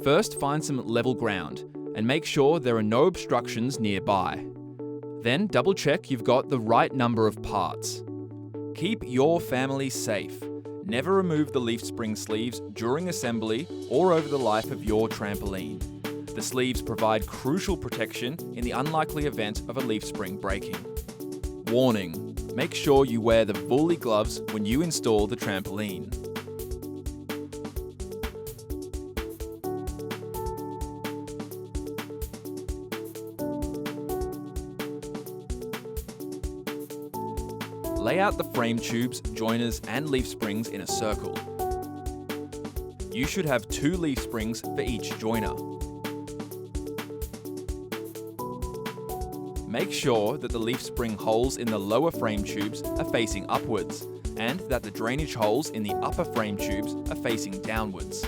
First, find some level ground and make sure there are no obstructions nearby. Then double check you've got the right number of parts. Keep your family safe. Never remove the leaf spring sleeves during assembly or over the life of your trampoline. The sleeves provide crucial protection in the unlikely event of a leaf spring breaking. Warning: make sure you wear the Vuly gloves when you install the trampoline. Lay out the frame tubes, joiners and leaf springs in a circle. You should have 2 leaf springs for each joiner. Make sure that the leaf spring holes in the lower frame tubes are facing upwards, and that the drainage holes in the upper frame tubes are facing downwards.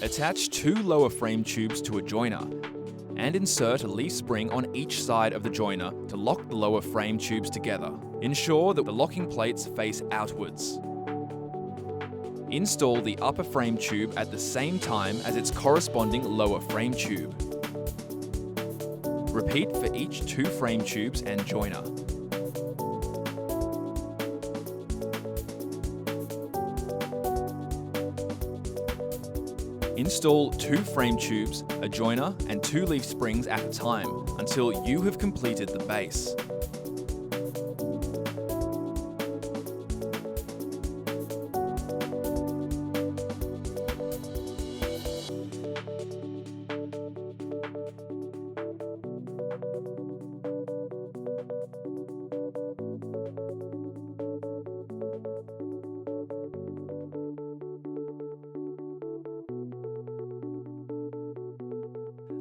Attach 2 lower frame tubes to a joiner, and insert a leaf spring on each side of the joiner to lock the lower frame tubes together. Ensure that the locking plates face outwards. Install the upper frame tube at the same time as its corresponding lower frame tube. Repeat for each 2 frame tubes and joiner. Install 2 frame tubes, a joiner and 2 leaf springs at a time until you have completed the base.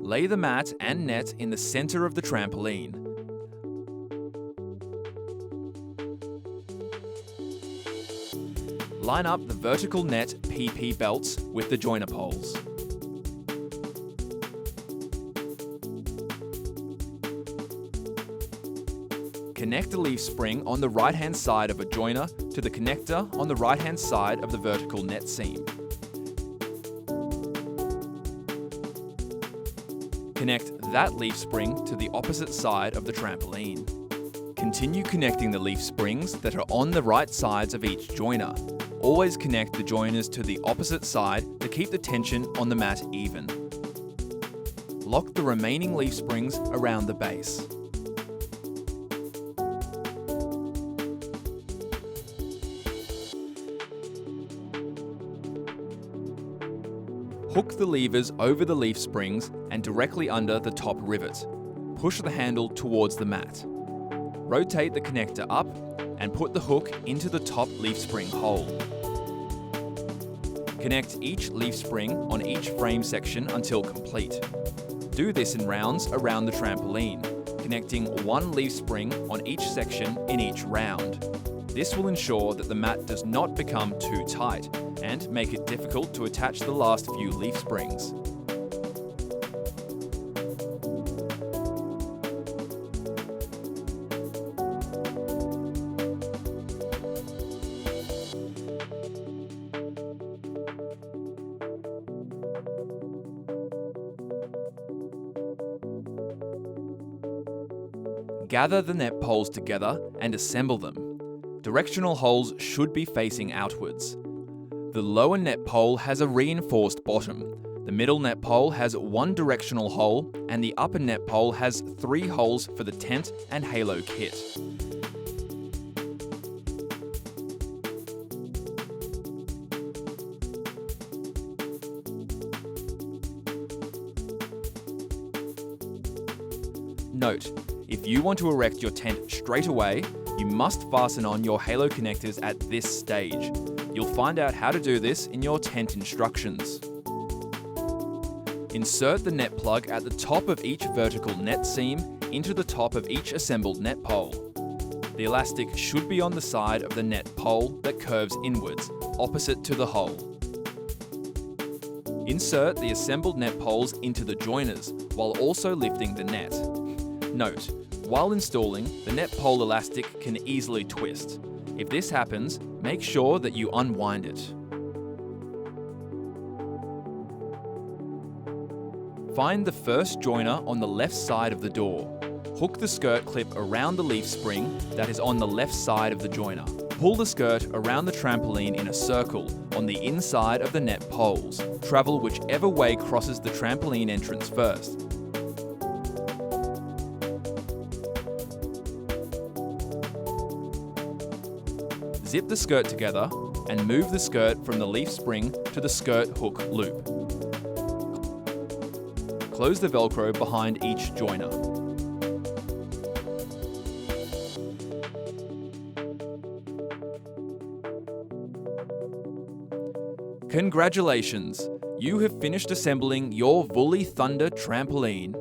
Lay the mat and net in the center of the trampoline. Line up the vertical net PP belts with the joiner poles. Connect a leaf spring on the right-hand side of a joiner to the connector on the right-hand side of the vertical net seam. Connect that leaf spring to the opposite side of the trampoline. Continue connecting the leaf springs that are on the right sides of each joiner. Always connect the joiners to the opposite side to keep the tension on the mat even. Lock the remaining leaf springs around the base. Hook the levers over the leaf springs and directly under the top rivet. Push the handle towards the mat. Rotate the connector up and put the hook into the top leaf spring hole. Connect each leaf spring on each frame section until complete. Do this in rounds around the trampoline, connecting 1 leaf spring on each section in each round. This will ensure that the mat does not become too tight and make it difficult to attach the last few leaf springs. Gather the net poles together and assemble them. Directional holes should be facing outwards. The lower net pole has a reinforced bottom. The middle net pole has 1 directional hole, and the upper net pole has 3 holes for the tent and halo kit. Note: if you want to erect your tent straight away, you must fasten on your halo connectors at this stage. You'll find out how to do this in your tent instructions. Insert the net plug at the top of each vertical net seam into the top of each assembled net pole. The elastic should be on the side of the net pole that curves inwards, opposite to the hole. Insert the assembled net poles into the joiners while also lifting the net. Note: while installing, the net pole elastic can easily twist. If this happens, make sure that you unwind it. Find the first joiner on the left side of the door. Hook the skirt clip around the leaf spring that is on the left side of the joiner. Pull the skirt around the trampoline in a circle on the inside of the net poles. Travel whichever way crosses the trampoline entrance first. Zip the skirt together and move the skirt from the leaf spring to the skirt hook loop. Close the Velcro behind each joiner. Congratulations! You have finished assembling your Vuly Thunder trampoline.